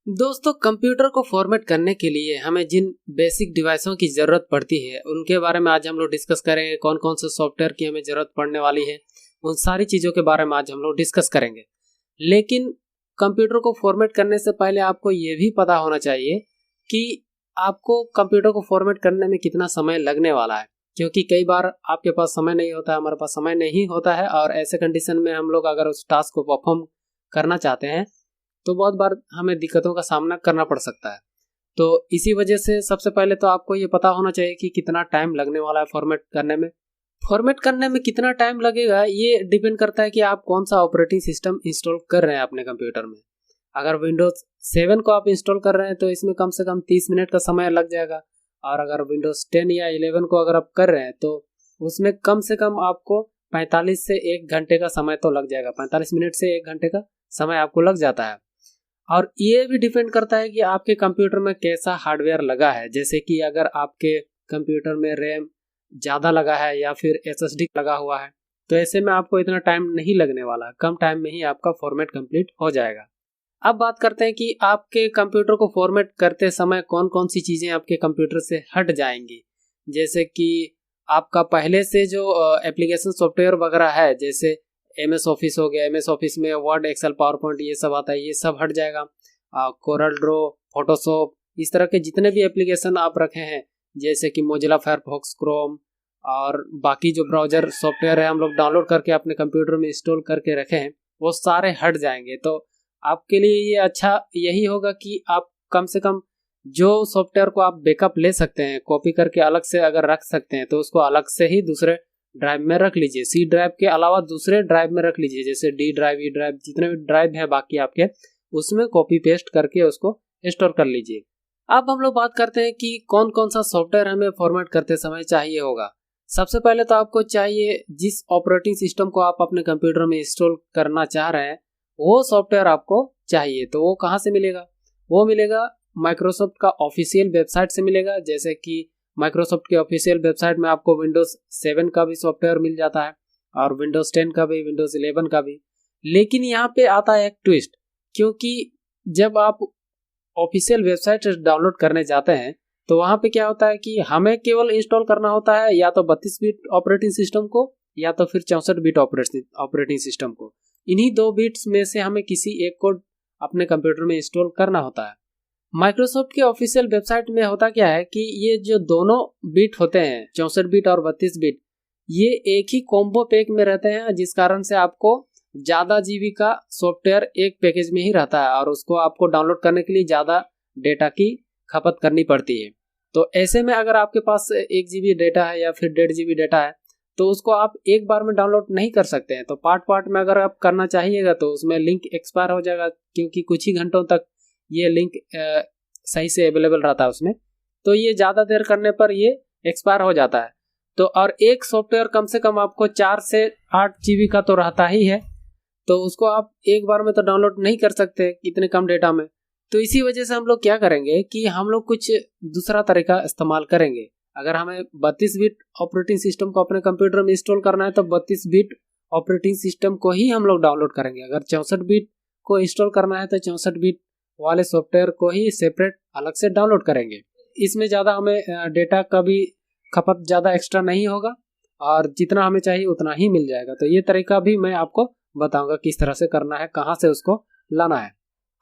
दोस्तों, कंप्यूटर को फॉर्मेट करने के लिए हमें जिन बेसिक डिवाइसों की ज़रूरत पड़ती है उनके बारे में आज हम लोग डिस्कस करेंगे। कौन कौन से सॉफ्टवेयर की हमें ज़रूरत पड़ने वाली है, उन सारी चीज़ों के बारे में आज हम लोग डिस्कस करेंगे। लेकिन कंप्यूटर को फॉर्मेट करने से पहले आपको ये भी पता होना चाहिए कि आपको कंप्यूटर को फॉर्मेट करने में कितना समय लगने वाला है, क्योंकि कई बार आपके पास समय नहीं होता है, हमारे पास समय नहीं होता है और ऐसे कंडीशन में हम लोग अगर उस टास्क को परफॉर्म करना चाहते हैं तो बहुत बार हमें दिक्कतों का सामना करना पड़ सकता है। तो इसी वजह से सबसे पहले तो आपको ये पता होना चाहिए कि कितना टाइम लगने वाला है फॉर्मेट करने में। फॉर्मेट करने में कितना टाइम लगेगा ये डिपेंड करता है कि आप कौन सा ऑपरेटिंग सिस्टम इंस्टॉल कर रहे हैं अपने कंप्यूटर में। अगर विंडोज 7 को आप इंस्टॉल कर रहे हैं तो इसमें कम से कम 30 मिनट का समय लग जाएगा, और अगर विंडोज 10 या 11 को अगर आप कर रहे हैं तो उसमें कम से कम आपको 45 से 1 घंटे का समय तो लग जाएगा। 45 मिनट से 1 घंटे का समय आपको लग जाता है। और ये भी डिपेंड करता है कि आपके कंप्यूटर में कैसा हार्डवेयर लगा है। जैसे कि अगर आपके कंप्यूटर में रैम ज़्यादा लगा है या फिर एसएसडी लगा हुआ है तो ऐसे में आपको इतना टाइम नहीं लगने वाला, कम टाइम में ही आपका फॉर्मेट कंप्लीट हो जाएगा। अब बात करते हैं कि आपके कंप्यूटर को फॉर्मेट करते समय कौन कौन सी चीज़ें आपके कंप्यूटर से हट जाएंगी। जैसे कि आपका पहले से जो एप्लीकेशन सॉफ्टवेयर वगैरह है, जैसे MS ऑफिस हो गया, MS ऑफिस में वर्ड, एक्सेल, पावर पॉइंट ये सब आता है, ये सब हट जाएगा। कोरल ड्रो, फोटोशॉप, इस तरह के जितने भी एप्लीकेशन आप रखे हैं, जैसे कि मोजिला फायरफॉक्स, क्रोम और बाकी जो ब्राउजर सॉफ्टवेयर है हम लोग डाउनलोड करके अपने कंप्यूटर में इंस्टॉल करके रखे हैं, वो सारे हट जाएंगे। तो आपके लिए ये अच्छा यही होगा कि आप कम से कम जो सॉफ्टवेयर को आप बैकअप ले सकते हैं, कॉपी करके अलग से अगर रख सकते हैं तो उसको अलग से ही दूसरे ड्राइव में रख लीजिए। सी ड्राइव के अलावा दूसरे ड्राइव में रख लीजिए, जैसे डी ड्राइव, ई ड्राइव, जितने भी ड्राइव है बाकी आपके, उसमें कॉपी पेस्ट करके उसको स्टोर कर लीजिए। अब हम लोग बात करते हैं कि कौन कौन सा सॉफ्टवेयर हमें फॉर्मेट करते समय चाहिए होगा। सबसे पहले तो आपको चाहिए, जिस ऑपरेटिंग सिस्टम को आप अपने कंप्यूटर में इंस्टॉल करना चाह रहे हैं वो सॉफ्टवेयर आपको चाहिए। तो वो कहाँ से मिलेगा? वो मिलेगा माइक्रोसॉफ्ट का ऑफिशियल वेबसाइट से मिलेगा। जैसे कि माइक्रोसॉफ्ट के ऑफिशियल वेबसाइट में आपको विंडोज 7 का भी सॉफ्टवेयर मिल जाता है और विंडोज 10 का भी, विंडोज 11 का भी। लेकिन यहाँ पे आता है एक ट्विस्ट, क्योंकि जब आप ऑफिशियल वेबसाइट डाउनलोड करने जाते हैं तो वहाँ पे क्या होता है कि हमें केवल इंस्टॉल करना होता है या तो 32 बिट ऑपरेटिंग सिस्टम को या तो फिर 64 बिट ऑपरेटिंग सिस्टम को। इन्हीं 2 बिट्स में से हमें किसी एक को अपने कंप्यूटर में इंस्टॉल करना होता है। माइक्रोसॉफ्ट के ऑफिशियल वेबसाइट में होता क्या है कि ये जो दोनों बिट होते हैं, 64 बिट और 32 बिट, ये एक ही कॉम्बो पैक में रहते हैं, जिस कारण से आपको ज़्यादा जीबी का सॉफ्टवेयर एक पैकेज में ही रहता है और उसको आपको डाउनलोड करने के लिए ज़्यादा डेटा की खपत करनी पड़ती है। तो ऐसे में अगर आपके पास 1 GB डेटा है या फिर 1.5 GB डेटा है तो उसको आप एक बार में डाउनलोड नहीं कर सकते हैं। तो पार्ट में अगर आप करना चाहिएगा तो उसमें लिंक एक्सपायर हो जाएगा, क्योंकि कुछ ही घंटों तक ये लिंक सही से अवेलेबल रहता है उसमें। तो ये ज़्यादा देर करने पर ये एक्सपायर हो जाता है। तो और एक सॉफ्टवेयर कम से कम आपको 4 से 8 GB का तो रहता ही है, तो उसको आप एक बार में तो डाउनलोड नहीं कर सकते इतने कम डेटा में। तो इसी वजह से हम लोग क्या करेंगे कि हम लोग कुछ दूसरा तरीका इस्तेमाल करेंगे। अगर हमें 32 बिट ऑपरेटिंग सिस्टम को अपने कंप्यूटर में इंस्टॉल करना है तो 32 बिट ऑपरेटिंग सिस्टम को ही हम लोग डाउनलोड करेंगे। अगर 64 बिट को इंस्टॉल करना है तो 64 बिट वाले सॉफ्टवेयर को ही सेपरेट अलग से डाउनलोड करेंगे। इसमें ज़्यादा हमें डेटा का भी खपत ज़्यादा एक्स्ट्रा नहीं होगा और जितना हमें चाहिए उतना ही मिल जाएगा। तो ये तरीका भी मैं आपको बताऊंगा किस तरह से करना है, कहाँ से उसको लाना है।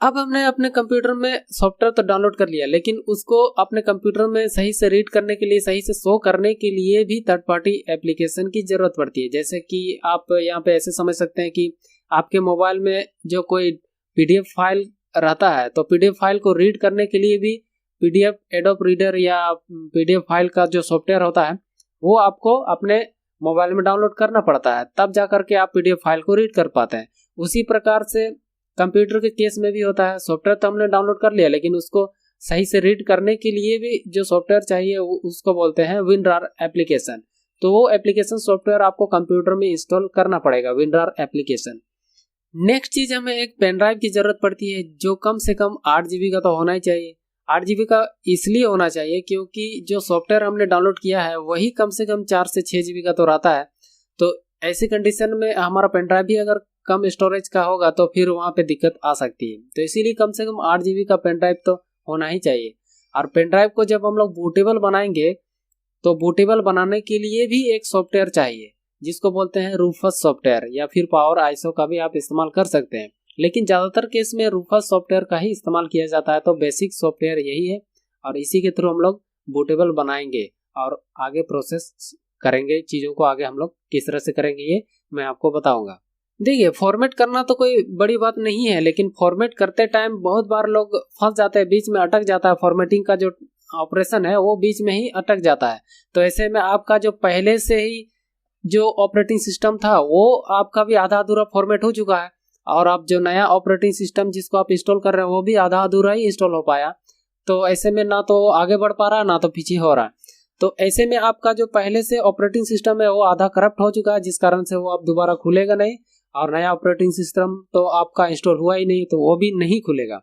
अब हमने अपने कंप्यूटर में सॉफ्टवेयर तो डाउनलोड कर लिया, लेकिन उसको अपने कंप्यूटर में सही से रीड करने के लिए, सही से शो करने के लिए भी थर्ड पार्टी एप्लीकेशन की ज़रूरत पड़ती है। जैसे कि आप यहाँ पे ऐसे समझ सकते हैं कि आपके मोबाइल में जो कोई PDF फाइल रहता है तो PDF फाइल को रीड करने के लिए भी PDF एडोब रीडर या PDF फाइल का जो सॉफ्टवेयर होता है वो आपको अपने मोबाइल में डाउनलोड करना पड़ता है, तब जा करके आप PDF फाइल को रीड कर पाते हैं। उसी प्रकार से कंप्यूटर के केस में भी होता है। सॉफ्टवेयर तो हमने डाउनलोड कर लिया, लेकिन उसको सही से रीड करने के लिए भी जो सॉफ्टवेयर चाहिए उसको बोलते हैं WinRAR एप्लीकेशन। तो वो एप्लीकेशन सॉफ्टवेयर आपको कंप्यूटर में इंस्टॉल करना पड़ेगा, WinRAR एप्लीकेशन। नेक्स्ट चीज, हमें एक पेन ड्राइव की जरूरत पड़ती है जो कम से कम 8 GB का तो होना ही चाहिए। 8 GB का इसलिए होना चाहिए क्योंकि जो सॉफ्टवेयर हमने डाउनलोड किया है वही कम से कम 4 से 6 GB का तो रहता है। तो ऐसी कंडीशन में हमारा पेन ड्राइव भी अगर कम स्टोरेज का होगा तो फिर वहाँ पे दिक्कत आ सकती है। तो इसीलिए कम से कम 8 GB का पेन ड्राइव तो होना ही चाहिए। और पेन ड्राइव को जब हम लोग बूटेबल बनाएंगे तो बूटेबल बनाने के लिए भी एक सॉफ्टवेयर चाहिए जिसको बोलते हैं रूफस सॉफ्टवेयर, या फिर पावर आईएसओ का भी आप इस्तेमाल कर सकते हैं। लेकिन ज़्यादातर केस में रूफस सॉफ्टवेयर का ही इस्तेमाल किया जाता है। तो बेसिक सॉफ्टवेयर यही है और इसी के थ्रू हम लोग बूटेबल बनाएंगे और आगे प्रोसेस करेंगे। चीज़ों को आगे हम लोग किस तरह से करेंगे ये मैं आपको बताऊंगा। देखिए, फॉर्मेट करना तो कोई बड़ी बात नहीं है, लेकिन फॉर्मेट करते टाइम बहुत बार लोग फंस जाते हैं, बीच में अटक जाता है। फॉर्मेटिंग का जो ऑपरेशन है वो बीच में ही अटक जाता है। तो ऐसे में आपका जो पहले से ही जो ऑपरेटिंग सिस्टम था वो आपका भी आधा अधूरा फॉर्मेट हो चुका है, और आप जो नया ऑपरेटिंग सिस्टम जिसको आप इंस्टॉल कर रहे हैं वो भी आधा अधूरा ही इंस्टॉल हो पाया। तो ऐसे में ना तो आगे बढ़ पा रहा है ना तो पीछे हो रहा है। तो ऐसे में आपका जो पहले से ऑपरेटिंग सिस्टम है वो आधा करप्ट हो चुका है, जिस कारण से वो आप दोबारा खुलेगा नहीं, और नया ऑपरेटिंग सिस्टम तो आपका इंस्टॉल हुआ ही नहीं तो वो भी नहीं खुलेगा।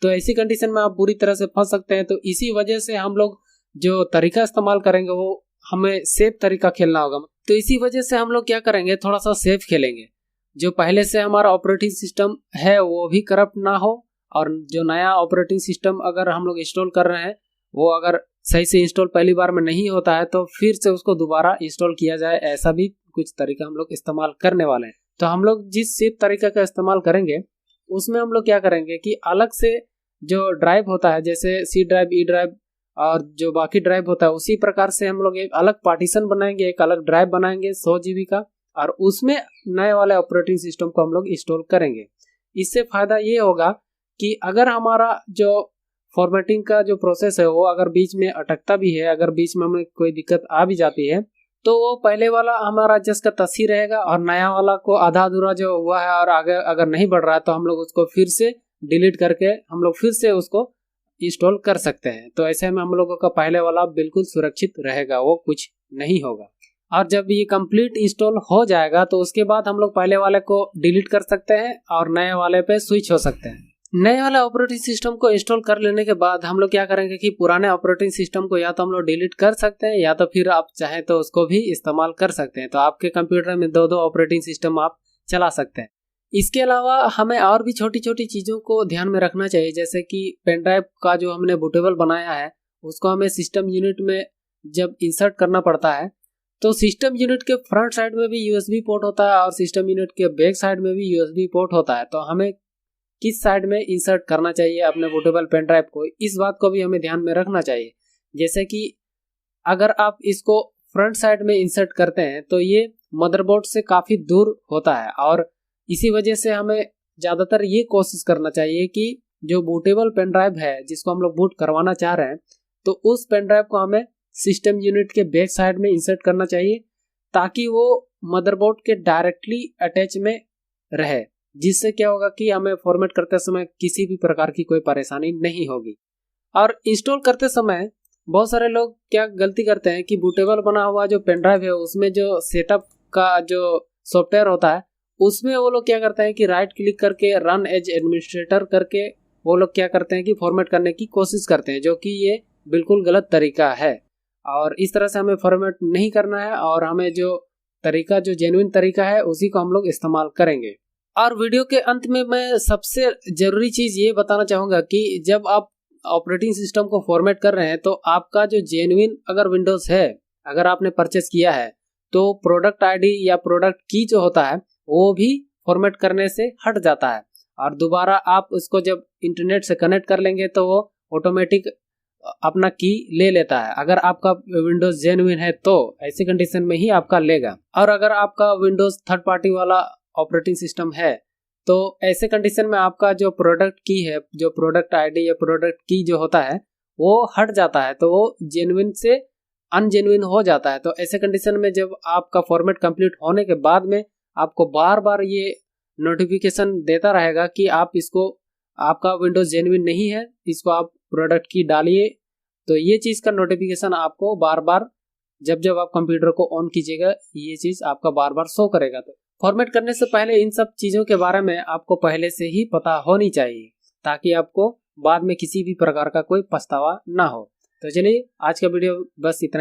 तो ऐसी कंडीशन में आप बुरी तरह से फंस सकते हैं। तो इसी वजह से हम लोग जो तरीका इस्तेमाल करेंगे वो हमें सेफ तरीका खेलना होगा। तो इसी वजह से हम लोग क्या करेंगे, थोड़ा सा सेफ खेलेंगे। जो पहले से हमारा ऑपरेटिंग सिस्टम है वो भी करप्ट ना हो, और जो नया ऑपरेटिंग सिस्टम अगर हम लोग इंस्टॉल कर रहे हैं वो अगर सही से इंस्टॉल पहली बार में नहीं होता है तो फिर से उसको दोबारा इंस्टॉल किया जाए, ऐसा भी कुछ तरीका हम लोग इस्तेमाल करने वाले हैं। तो हम लोग जिस सेफ तरीका का इस्तेमाल करेंगे उसमें हम लोग क्या करेंगे कि अलग से जो ड्राइव होता है, जैसे सी ड्राइव, ई ड्राइव और जो बाकी ड्राइव होता है, उसी प्रकार से हम लोग एक अलग पार्टीशन बनाएंगे, एक अलग ड्राइव बनाएंगे 100 GB का, और उसमें नए वाले ऑपरेटिंग सिस्टम को हम लोग इंस्टॉल करेंगे। इससे फायदा ये होगा कि अगर हमारा जो फॉर्मेटिंग का जो प्रोसेस है वो अगर बीच में अटकता भी है, अगर बीच में हमें कोई दिक्कत आ भी जाती है, तो वो पहले वाला हमारा जस्ट का तस ही रहेगा, और नया वाला को आधा अधूरा जो हुआ है और आगे अगर नहीं बढ़ रहा है तो हम लोग उसको फिर से डिलीट करके हम लोग फिर से उसको इंस्टॉल कर सकते हैं। तो ऐसे में हम लोगों का पहले वाला बिल्कुल सुरक्षित रहेगा, वो कुछ नहीं होगा। और जब ये कंप्लीट इंस्टॉल हो जाएगा तो उसके बाद हम लोग पहले वाले को डिलीट कर सकते हैं और नए वाले पे स्विच हो सकते हैं। नए वाले ऑपरेटिंग सिस्टम को इंस्टॉल कर लेने के बाद हम लोग क्या करेंगे कि पुराने ऑपरेटिंग सिस्टम को या तो हम लोग डिलीट कर सकते हैं, या तो फिर आप चाहें तो उसको भी इस्तेमाल कर सकते हैं। तो आपके कंप्यूटर में 2-2 ऑपरेटिंग सिस्टम आप चला सकते हैं। इसके अलावा हमें और भी छोटी छोटी चीज़ों को ध्यान में रखना चाहिए, जैसे कि पेन ड्राइव का जो हमने बूटेबल बनाया है उसको हमें सिस्टम यूनिट में जब इंसर्ट करना पड़ता है तो सिस्टम यूनिट के फ्रंट साइड में भी USB पोर्ट होता है और सिस्टम यूनिट के बैक साइड में भी USB पोर्ट होता है। तो हमें किस साइड में इंसर्ट करना चाहिए अपने बूटेबल पेन ड्राइव को, इस बात को भी हमें ध्यान में रखना चाहिए। जैसे कि अगर आप इसको फ्रंट साइड में इंसर्ट करते हैं तो ये मदरबोर्ड से काफ़ी दूर होता है, और इसी वजह से हमें ज़्यादातर ये कोशिश करना चाहिए कि जो बूटेबल पेन ड्राइव है जिसको हम लोग बूट करवाना चाह रहे हैं तो उस पेन ड्राइव को हमें सिस्टम यूनिट के बैक साइड में इंसर्ट करना चाहिए, ताकि वो मदरबोर्ड के डायरेक्टली अटैच में रहे, जिससे क्या होगा कि हमें फॉर्मेट करते समय किसी भी प्रकार की कोई परेशानी नहीं होगी। और इंस्टॉल करते समय बहुत सारे लोग क्या गलती करते हैं कि बूटेबल बना हुआ जो पेन ड्राइव है उसमें जो सेटअप का जो सॉफ्टवेयर होता है उसमें वो लोग क्या करते हैं कि राइट क्लिक करके रन एज एडमिनिस्ट्रेटर करके वो लोग क्या करते हैं कि फॉर्मेट करने की कोशिश करते हैं, जो कि ये बिल्कुल गलत तरीका है। और इस तरह से हमें फॉर्मेट नहीं करना है, और हमें जो तरीका जो जेन्युइन तरीका है उसी को हम लोग इस्तेमाल करेंगे। और वीडियो के अंत में मैं सबसे ज़रूरी चीज़ ये बताना चाहूँगा कि जब आप ऑपरेटिंग सिस्टम को फॉर्मेट कर रहे हैं तो आपका जो जेन्युइन अगर विंडोज़ है, अगर आपने परचेस किया है तो प्रोडक्ट आईडी या प्रोडक्ट की जो होता है वो भी फॉर्मेट करने से हट जाता है, और दोबारा आप उसको जब इंटरनेट से कनेक्ट कर लेंगे तो वो ऑटोमेटिक अपना की ले लेता है। अगर आपका विंडोज़ जेन्युइन है तो ऐसी कंडीशन में ही आपका लेगा, और अगर आपका विंडोज़ थर्ड पार्टी वाला ऑपरेटिंग सिस्टम है तो ऐसे कंडीशन में आपका जो प्रोडक्ट की है, जो प्रोडक्ट आईडी या प्रोडक्ट की जो होता है वो हट जाता है, तो वो जेन्युइन से अनजेन्युइन हो जाता है। तो ऐसे कंडीशन में जब आपका फॉर्मेट कंप्लीट होने के बाद में आपको बार बार ये नोटिफिकेशन देता रहेगा कि आप इसको, आपका विंडोज़ जेन्युइन नहीं है, इसको आप प्रोडक्ट की डालिए। तो ये चीज़ का नोटिफिकेशन आपको बार बार जब जब आप कंप्यूटर को ऑन कीजिएगा ये चीज़ आपका बार बार शो करेगा। तो फॉर्मेट करने से पहले इन सब चीज़ों के बारे में आपको पहले से ही पता होनी चाहिए, ताकि आपको बाद में किसी भी प्रकार का कोई पछतावा ना हो। तो चलिए आज का वीडियो बस इतना।